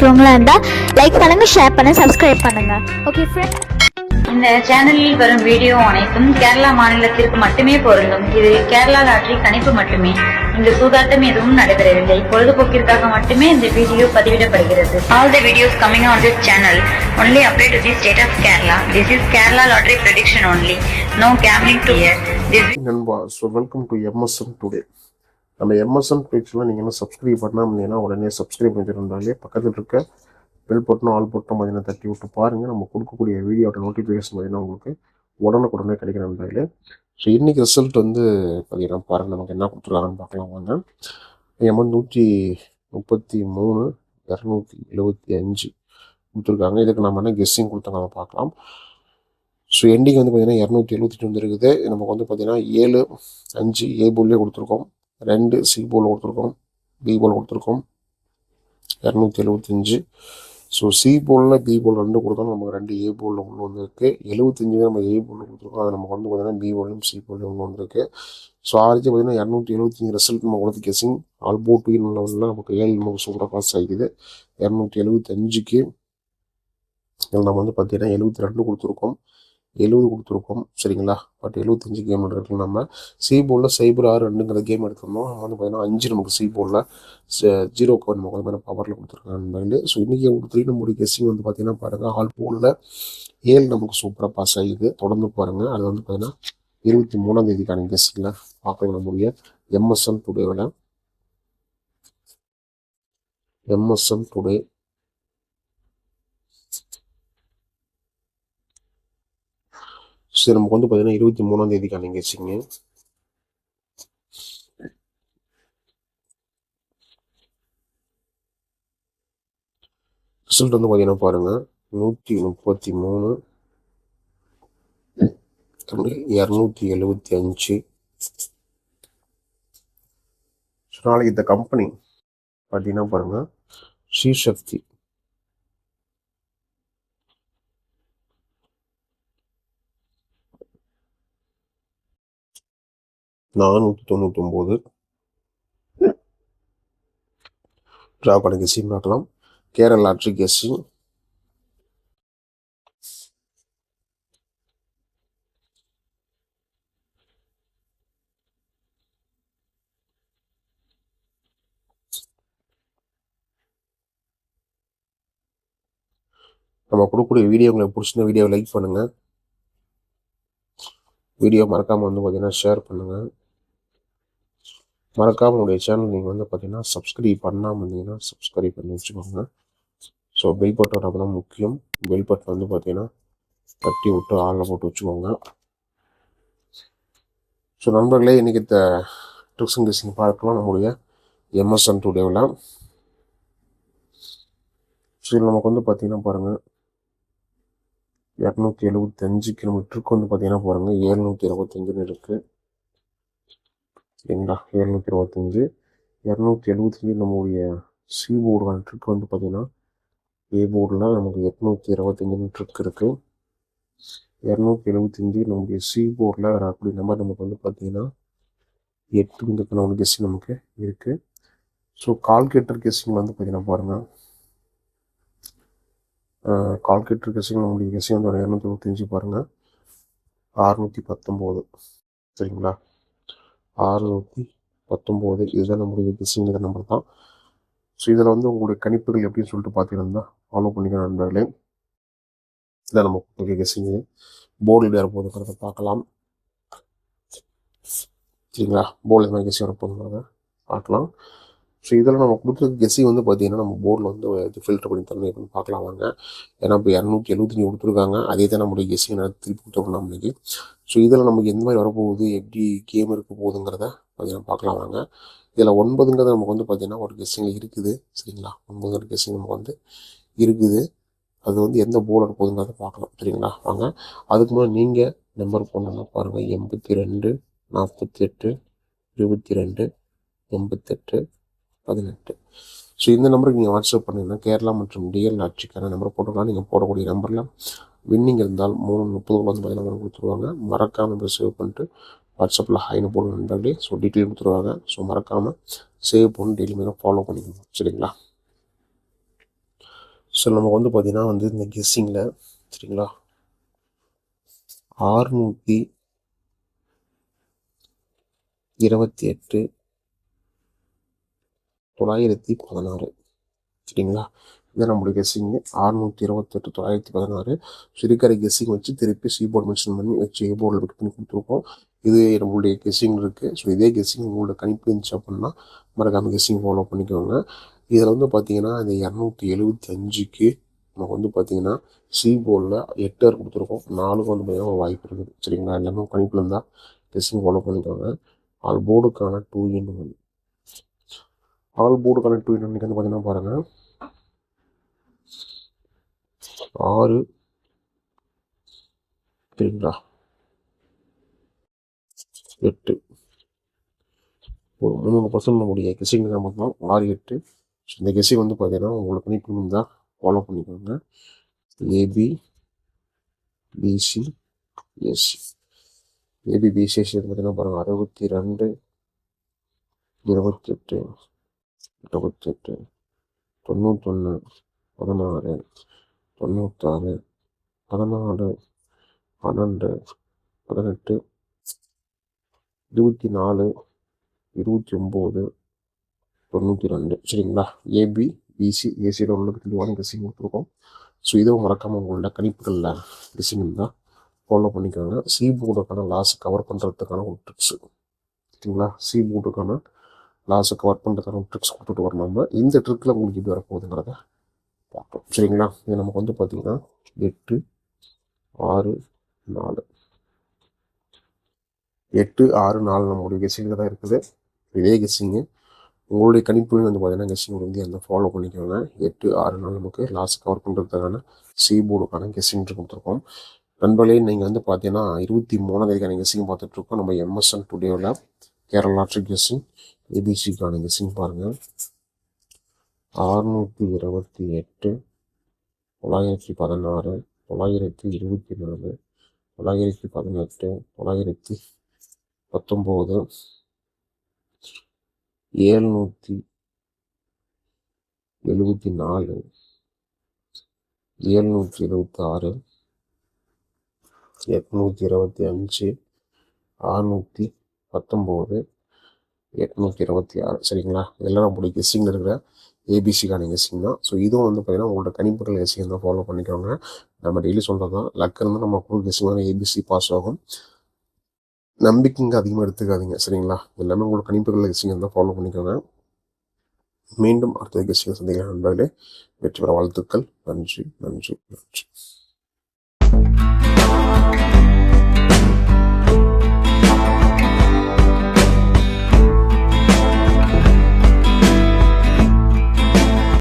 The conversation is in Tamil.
பார்க்குறவங்களா இருந்தால் லைக் பண்ணுங்கள், ஷேர் பண்ணுங்கள், சப்ஸ்கிரைப் பண்ணுங்கள். ஓகே ஃப்ரெண்ட், இந்த சேனலில் வரும் வீடியோ அனைத்தும் கேரளா மாநிலத்திற்கு மட்டுமே பொருந்தும். இது கேரளா லாட்டரி கணிப்பு மட்டுமே. இங்கு சூதாட்டம் எதுவும் நடைபெறவில்லை. பொழுதுபோக்கிற்காக மட்டுமே இந்த video பதிவிடப்படுகிறது. All the videos coming on this channel only apply to the state of Kerala. This is Kerala lottery prediction only. No gambling to here. நண்பா, so welcome to MSM today. நம்ம எம்எஸ்எம் பேஜ்லாம் நீங்கள் என்ன சப்ஸ்கிரைப் பண்ணாமல் இருந்தீங்கன்னா உடனே சப்ஸ்கிரைப் பண்ணிருந்தாலே பக்கத்தில் இருக்க பெல் பட்டனும் ஆல் பட்டனும் பார்த்தீங்கன்னா தட்டி விட்டு பாருங்கள். நம்ம கொடுக்கக்கூடிய வீடியோட நோட்டிஃபிகேஷன் பார்த்தீங்கன்னா உங்களுக்கு உடனுக்குடனே கிடைக்கிற நண்பர்களே. ஸோ இன்றைக்கி ரிசல்ட் வந்து பார்த்தீங்கன்னா பாருங்கள், நமக்கு என்ன கொடுத்துருக்காங்கன்னு பார்க்கலாம் வாங்க. 133 275 கொடுத்துருக்காங்க. இதுக்கு நம்ம என்ன கெஸ்ஸிங் கொடுத்தாங்க அதை பார்க்கலாம். ஸோ எண்டிங் வந்து பார்த்தீங்கன்னா 278 வந்துருக்குது. நமக்கு வந்து பார்த்தீங்கன்னா 7 5 ஏ போல்லே கொடுத்துருக்கோம், 2 சி போல் கொடுத்துருக்கோம், பி போல் கொடுத்துருக்கோம் 275. ஸோ சி போலில் பி போல் 2 கொடுத்தோம், நமக்கு 2 ஏ போலில் ஒன்று வந்துருக்கு. 75 நம்ம ஏ போலில் கொடுத்துருக்கோம், அது நமக்கு வந்து பார்த்தீங்கன்னா பி போலையும் சி போலையும் ஒன்று வந்துருக்கு. ஸோ ஆர்ஜி பார்த்தீங்கன்னா 275 ரிசல்ட் நம்ம கொடுத்து கெஸிங் ஆல்போட் லெவலில் நமக்கு 7 நமக்கு சூப்பராக பாஸ் ஆகிக்குது. 275க்கு நம்ம வந்து பார்த்தீங்கன்னா 72 கொடுத்துருக்கோம், 70 கொடுத்துருக்கோம் சரிங்களா. பட் 75 கேம் எடுத்துருக்கு. நம்ம சி போலில் சைபர் 6-2ங்கிற கேம் எடுத்திருந்தோம். நம்ம வந்து பார்த்தீங்கன்னா 5 நமக்கு சி போலில் 0 நமக்கு வந்து பவரில் கொடுத்துருக்காங்க. ஸோ இன்றைக்கி கொடுத்துட்டு நம்மளுடைய கெஸ்ஸிங் வந்து பார்த்தீங்கன்னா பாருங்கள், ஆல் போலில் 7 நமக்கு சூப்பராக பாஸ் ஆகிது. தொடர்ந்து பாருங்கள். அது வந்து பார்த்தீங்கன்னா 23ஆம் தேதிக்கான கெஸ்ஸிங்கில் பார்க்கலாம். நம்முடைய எம்எஸ்எம் டுடேவில் எம்எஸ்எம் டுடே சரி நமக்கு வந்து பார்த்தீங்கன்னா 23ஆம் தேதிக்கான கெஸ்ஸிங்கு. ரிசல்ட் வந்து பார்த்தீங்கன்னா பாருங்கள், 133 275. நாளைக்கு இந்த கம்பெனி பார்த்தீங்கன்னா பாருங்கள், ஸ்ரீசக்தி 499 ட்ரா பண்ண கெஸ்ஸிங் பார்க்கலாம். கேரளா லாட்ரி கெஸ்ஸிங் நம்ம கொடுக்கக்கூடிய வீடியோ உங்களுக்கு பிடிச்சிருந்த வீடியோவை லைக் பண்ணுங்கள். வீடியோ மறக்காமல் வந்து பார்த்தீங்கன்னா ஷேர் பண்ணுங்கள். மறக்காமல் உங்களுடைய சேனல் நீங்கள் வந்து பார்த்தீங்கன்னா சப்ஸ்கிரைப் பண்ணாமல் இருந்தீங்கன்னா சப்ஸ்கிரைப் பண்ணி வச்சுக்கோங்க. ஸோ பெல் பட்டன் அப்போ தான் முக்கியம். பெல் பட்டன் வந்து பார்த்தீங்கன்னா தட்டி விட்டு ஆளில் போட்டு வச்சுக்கோங்க. ஸோ நண்பர்களே, இன்றைக்கி இந்த ட்ரிக்ஸ் அண்ட் கெஸ்ஸிங் பார்க்கலாம் நம்முடைய எம்எஸ்எம் டுடேவில். ஸோ இதில் நமக்கு வந்து பார்த்தீங்கன்னா பாருங்கள், 275 கிலோமீட்டருக்கு வந்து பார்த்தீங்கன்னா பாருங்கள் 725 இருக்குது சரிங்களா. 725 275 நம்முடைய சி போர்டு ட்ரிக் வந்து பார்த்தீங்கன்னா ஏ போர்டில் நமக்கு 825 ட்ரிக் இருக்குது. 275 நம்முடைய சி போர்டில் வரக்கூடிய நம்பர் நமக்கு வந்து பார்த்தீங்கன்னா 8 கெஸ்ஸிங் நமக்கு இருக்குது. ஸோ கால்குலேட்டர் கெஸ்ஸிங் வந்து பார்த்தீங்கன்னா பாருங்கள், கால்குலேட்டர் கெஸ்ஸிங் நம்முடைய கெஸ்ஸிங் வந்து 225 பாருங்கள் 619 சரிங்களா. 619 இதுதான் நம்முடைய கெஸ்ஸிங்கிற நம்பர் தான். ஸோ இதில் வந்து உங்களுடைய கணிப்புகள் எப்படின்னு சொல்லிட்டு பார்த்தீங்கன்னா ஃபாலோ பண்ணிக்க நண்பர்களே. இதான் நம்ம கொடுத்த கெஸ்ஸிங்கு. போர்டில் வரப்போகுதுங்கிறத பார்க்கலாம் சரிங்களா. போர்டில் மாதிரி கெஸ்ஸிங் வரப்போகுதுங்கிறத பார்க்கலாம். ஸோ இதில் நம்ம கொடுத்துருக்க கெஸ்ஸிங் வந்து பார்த்தீங்கன்னா நம்ம போர்டில் வந்து இது ஃபில்டர் பண்ணி தரணும் எப்படின்னு பார்க்கலாம் வாங்க. ஏன்னா இப்போ 275 கொடுத்துருக்காங்க, அதே தான் நம்மளுடைய கெஸ்ஸிங் திருப்பி கொடுத்துருக்கோம் நம்மளுக்கு. ஸோ இதில் நமக்கு எந்த மாதிரி வரப்போகுது, எப்படி கேம் இருக்க போகுதுங்கிறத பார்த்தீங்கன்னா பார்க்கலாம் வாங்க. இதில் 9ங்கிறது நமக்கு வந்து பார்த்தீங்கன்னா ஒரு கெஸ்ஸிங் இருக்குது சரிங்களா. 9 கெஸ்ஸிங் நமக்கு வந்து இருக்குது. அது வந்து எந்த போர்டு வர போகுதுங்கிறத பார்க்கலாம் சரிங்களா வாங்க. அதுக்கு முன்னாடி நீங்கள் நம்பர் போடணும்னா பாருங்கள், 82 48 22 88 18. ஸோ இந்த நம்பருக்கு நீங்கள் வாட்ஸ்அப் பண்ணிங்கன்னா கேரளா மற்றும் டிஎல் லாட்ரிக்கான நம்பர் போட்டுக்கலாம். நீங்கள் போடக்கூடிய நம்பரில் வின்னிங் இருந்தால் 3:30 வந்து நம்பர் கொடுத்துருவாங்க. மறக்காமல் நம்பர் சேவ் பண்ணிட்டு வாட்ஸ்அப்பில் ஹைன்னு போடுங்க நண்பர்களே. ஸோ டீட்டெயில் கொடுத்துருவாங்க. ஸோ மறக்காமல் சேவ் பண்ணி டெய்லி மேலே ஃபாலோ பண்ணிக்கணும் சரிங்களா. ஸோ நமக்கு வந்து பார்த்தீங்கன்னா வந்து இந்த கெஸ்ஸிங்கில் சரிங்களா 628 916 சரிங்களா. இதான் நம்மளுடைய கெஸ்ஸிங்கு 628 916. இருக்கிற கெஸ்ஸிங் வச்சு திருப்பி சி போர்டு மென்ஷன் பண்ணி வச்சு ஏ போர்டில் பிட் பண்ணி கொடுத்துருக்கோம். இது நம்மளுடைய கெஸ்ஸிங் இருக்குது. ஸோ இதே கெஸ்ஸிங் உங்களோட கணிப்பு இருந்துச்சு அப்படின்னா மறக்காமல் கெஸ்ஸிங் ஃபாலோ பண்ணிக்கோங்க. இதில் வந்து பார்த்தீங்கன்னா இந்த 275க்கு நமக்கு வந்து பார்த்தீங்கன்னா சி போர்டில் 8 கொடுத்துருக்கோம். 4க்கு வந்து பார்த்தீங்கன்னா ஒரு வாய்ப்பு இருக்குது சரிங்களா. எல்லாமே கணிப்பில் இருந்தால் கெஸ்ஸிங் ஃபாலோ பண்ணிக்கோங்க. ஆல் போர்டுக்கான 2-in-1 ஆல் போர்டுக்கான 2-in-1 வந்து பார்த்தீங்கன்னா பாருங்கள் 6 சரிங்களா 8 ஒரு 3% நம்முடைய கெஸ்ஸிங் மட்டும் 6-8. ஸோ இந்த கெஸ்ஸிங் வந்து பார்த்தீங்கன்னா உங்களுக்கு கணிப்பு தான் ஃபாலோ பண்ணிக்கோங்க. AB BC SC AB BC SC பார்த்தீங்கன்னா பாருங்கள் 62 28 28 91 16 96 14 12 18 24 29 92 சரிங்களா. ஏபி பிசி ஏசியில் உங்களுக்கு தெளிவான கெஸ்ஸிங் கொடுத்துருக்கோம். ஸோ இதுவும் மறக்காமல் உங்களோட கணிப்புகளில் கெஸ்ஸிங் தான் ஃபாலோ பண்ணிக்கோங்க. சி போர்டுக்கான லாஸ் கவர் பண்ணுறதுக்கான ஒரு ட்ரிக்ஸு சரிங்களா. சி போர்டுக்கான லாஸை கவர் பண்ணுறதுக்கான ஒரு ட்ரிக்ஸ் கொடுத்துட்டு வரோம். நம்ம இந்த ட்ரிக்கில் உங்களுக்கு இது வரப்போகுதுங்கிறத பார்ப்போம் சரிங்களா. இது நமக்கு வந்து பார்த்தீங்கன்னா 8 6 4 8 6 4 நம்மளுடைய கெஸ்ஸிங்கில் தான் இருக்குது. இதே கெஸ்ஸிங்கு உங்களுடைய கணிப்புலையும் வந்து பார்த்தீங்கன்னா கெஸ்ஸிங் வந்து அந்த ஃபாலோ பண்ணிக்கோங்க. 8 6 4 நமக்கு லாஸ் கவர் பண்ணுறதுக்கான சி போர்டுக்கான கெஸ்ஸிங் கொடுத்துருக்கோம். நண்பர்களே நீங்கள் வந்து பார்த்தீங்கன்னா 23ஆம் கெஸ்ஸிங் பார்த்துட்ருக்கோம். நம்ம எம்எஸ்என் டுடேவில் கேரளா லாட்ரி கெஸ்ஸிங் ஏபிசிக்கான கெஸ்ஸிங் பாருங்கள் 628 916 924 918 919 774 776 825 619 826 சரிங்களா. இதெல்லாம் நம்மளுடைய கெஸ்ஸிங்கில் இருக்கிற ஏபிசிக்கான கெஸ்ஸிங் தான். ஸோ இதுவும் வந்து பார்த்தீங்கன்னா உங்களோட கணிப்புகள் கெஸ்ஸிங் தான் ஃபாலோ பண்ணிக்கோங்க. நம்ம டெய்லி சொல்கிறது தான் லக் இருந்தால் நம்ம குழு கெஸ்ஸிங்கான ஏபிசி பாஸ் ஆகும். நம்பிக்கைங்க அதிகமாக எடுத்துக்காதீங்க சரிங்களா. எல்லாமே உங்களோட கணிப்புகள் கெஸ்ஸிங் தான் ஃபாலோ பண்ணிக்கோங்க. மீண்டும் அடுத்த கெஸ்ஸிங் சந்திக்கலாம் நண்பர்களே. வெற்றி பெற வாழ்த்துக்கள். நன்றி நன்றி நன்றி.